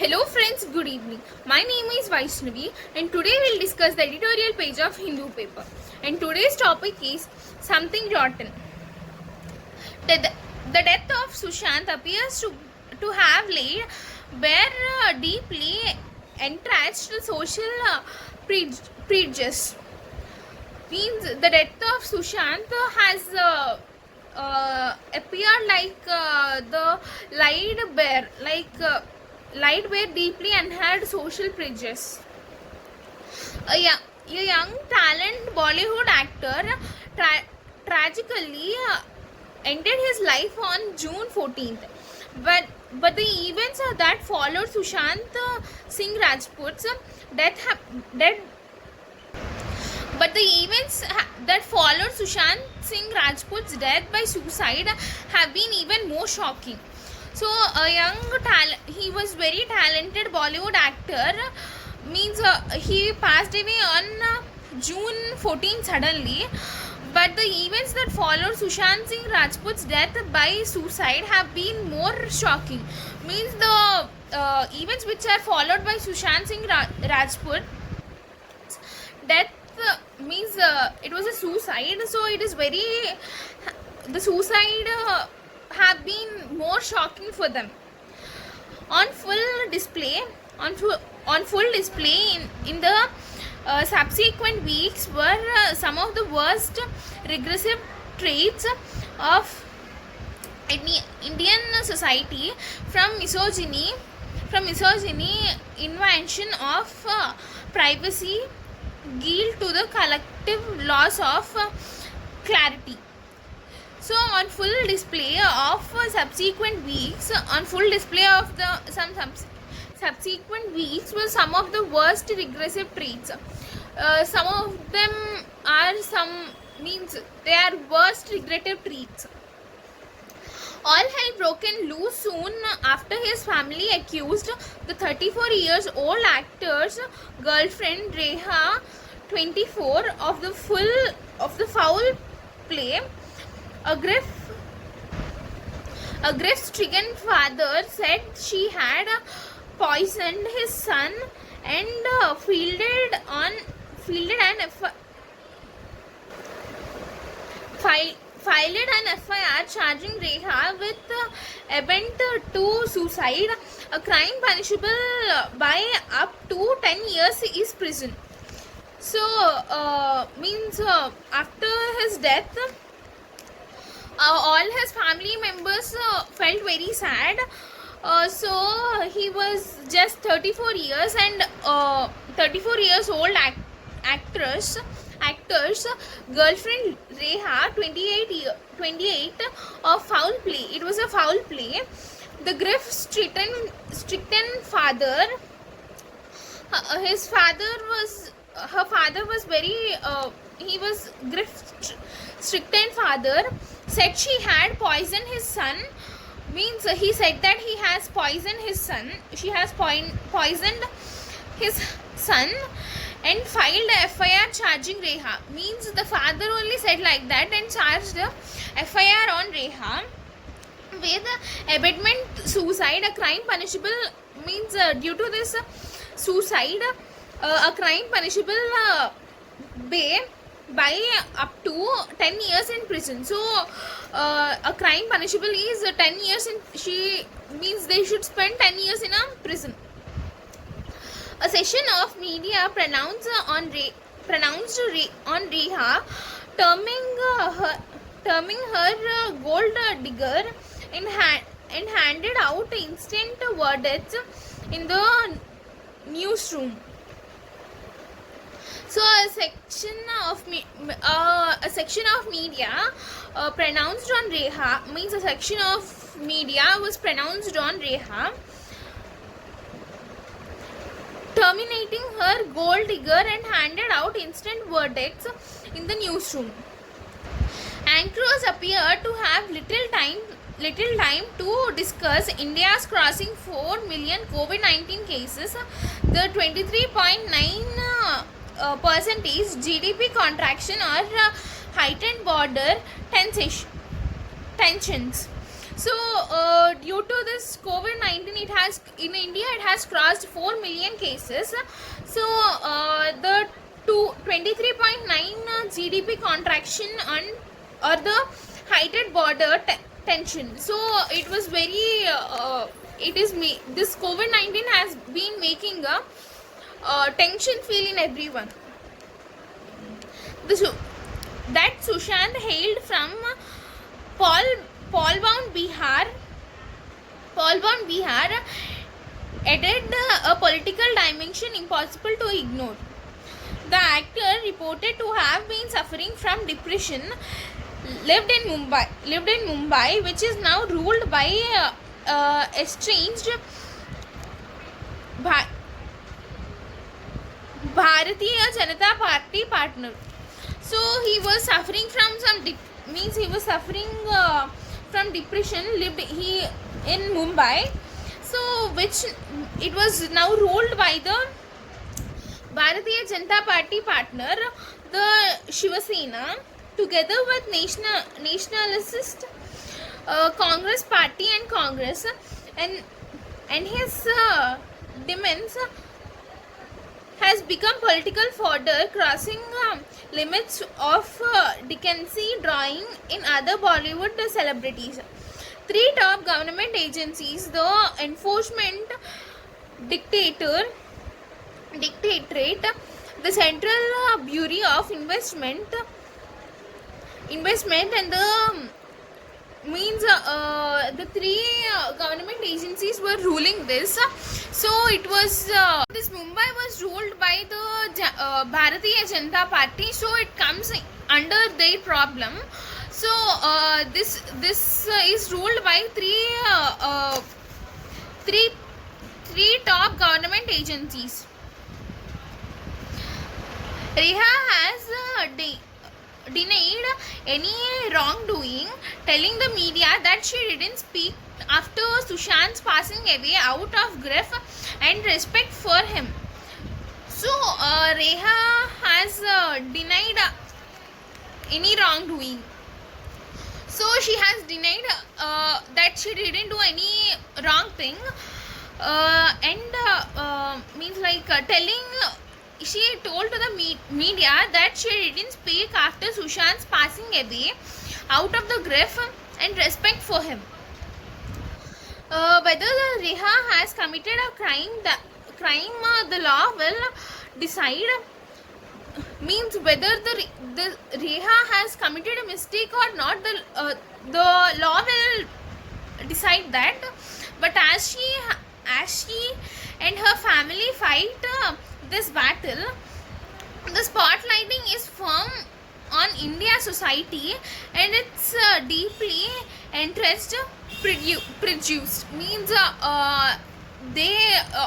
Hello friends, good evening. My name is Vaishnavi and today we'll discuss the editorial page of Hindu paper. And today's topic is something rotten. The death of Sushant appears to have laid bare deeply entrenched social prejudice. Means the death of Sushant has appeared like the lied bare deeply and had social prejudice. A young talent Bollywood actor tragically ended his life on June 14th. But the events that followed Sushant Singh Rajput's death. But the events that followed Sushant Singh Rajput's death by suicide have been even more shocking. So he was very talented Bollywood actor. Means he passed away on June 14 suddenly. But the events that followed Sushant Singh Rajput's death by suicide have been more shocking. Means the events which are followed by Sushant Singh Rajput's death means it was a suicide. So it is the suicide have been more shocking for them. On full display in the subsequent weeks were some of the worst regressive traits of Indian society, from misogyny, invasion of privacy, guilt to the collective loss of clarity. So on full display of subsequent weeks, subsequent weeks were some of the worst regressive traits. Some of them are they are worst regressive traits. All hell broken loose soon after his family accused the 34 years old actor's girlfriend Reha, 24, of the foul play. A grief-stricken father said she had poisoned his son and filed an FIR charging Reha with attempt to suicide, a crime punishable by up to 10 years is prison. So after his death, all his family members felt very sad. So he was just 34 years and 34 years old actor's girlfriend Reha, 28 of foul play. It was a foul play. The grief-stricken father, her father was very he was grief-stricken father, said she had poisoned his son. Means he said that he has poisoned his son. She has poisoned his son and filed a FIR charging Reha. Means the father only said like that and charged a FIR on Reha with abetment suicide, a crime punishable. Means due to this suicide, a crime punishable by up to 10 years in prison. So a crime punishable is 10 years in, she means they should spend 10 years in a prison. A session of media pronounced on Reha, terming her gold digger, and handed out instant verdicts in the newsroom. So a section of media pronounced on Reha, means a section of media was pronounced on Reha, terminating her gold digger and handed out instant verdicts in the newsroom. Anchors appear to have little time to discuss India's crossing 4 million COVID-19 cases, the 23.9 percentage GDP contraction, or heightened border tensions. So due to this COVID-19, it has in India it has crossed 4 million cases. So the 23.9 GDP contraction or the heightened border tension. So it was very this COVID-19 has been making a tension feel in everyone. That Sushant hailed from Palwan, Bihar. Palwan, Bihar added a political dimension impossible to ignore. The actor, reported to have been suffering from depression, lived in Mumbai, which is now ruled by estranged Bharatiya Janata Party partner. So he was suffering from from depression. Lived he in Mumbai, so which it was now ruled by the Bharatiya Janata Party partner, the Shiva Sena, together with nationalist Congress Party and Congress, and his demands has become political fodder, crossing limits of decency, drawing in other Bollywood celebrities. 3 top government agencies, the Enforcement Directorate, the Central Bureau of Investment, and the the 3 government agencies were ruling this. So it was this Mumbai was ruled by the Bharatiya Janata Party, so it comes under their problem. So this is ruled by three top government agencies. Reha has denied any wrongdoing, telling the media that she didn't speak after Sushant's passing away out of grief and respect for him. So Reha has denied any wrongdoing. So she has denied that she didn't do any wrong thing, and means like telling. She told to the media that she didn't speak after Sushant's passing away out of the grief and respect for him. Whether the Reha has committed a crime, the law will decide. Means whether the Reha has committed a mistake or not, the law will decide that. But as she and her family fight this battle, the spotlighting is firm on India society, and it's deeply interest produced. Means they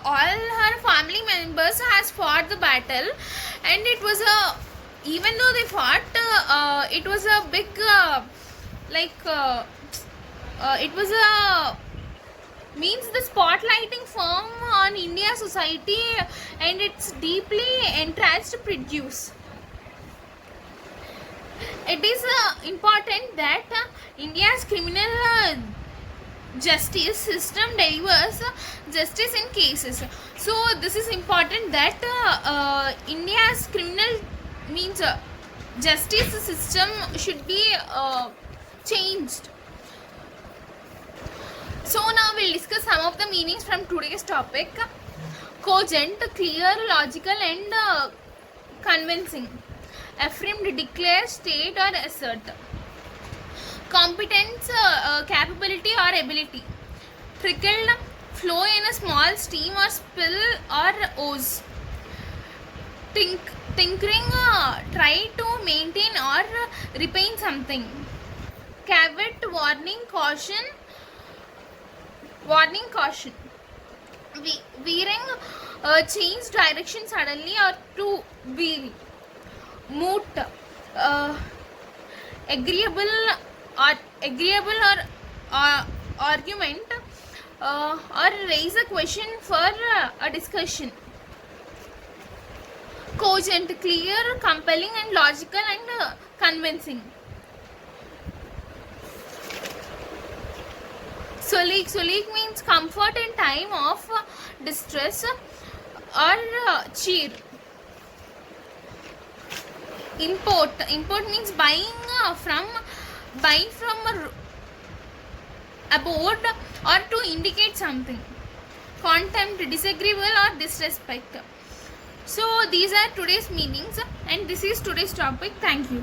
all her family members has fought the battle, and it was even though they fought, it was a big it was a means the spotlighting firm on India society, and it's deeply entrenched to produce. It is important that India's criminal justice system delivers justice in cases. So this is important that India's criminal means justice system should be changed. So now we'll discuss some of the meanings from today's topic. Cogent, clear, logical, and convincing. Affirmed, declare, state, or assert. Competence, capability or ability. Trickled, flow in a small stream or spill or ooze. Tinkering, try to maintain or repaint something. Caveat, warning, caution. Veering, change direction suddenly or to wheel. Moot, agreeable or argument, or raise a question for a discussion. Cogent, clear, compelling, and logical, and convincing. Sulik means comfort in time of distress or cheer. Import means buying from abroad or to indicate something. Contempt, disagreeable or disrespect. So these are today's meanings, and this is today's topic. Thank you.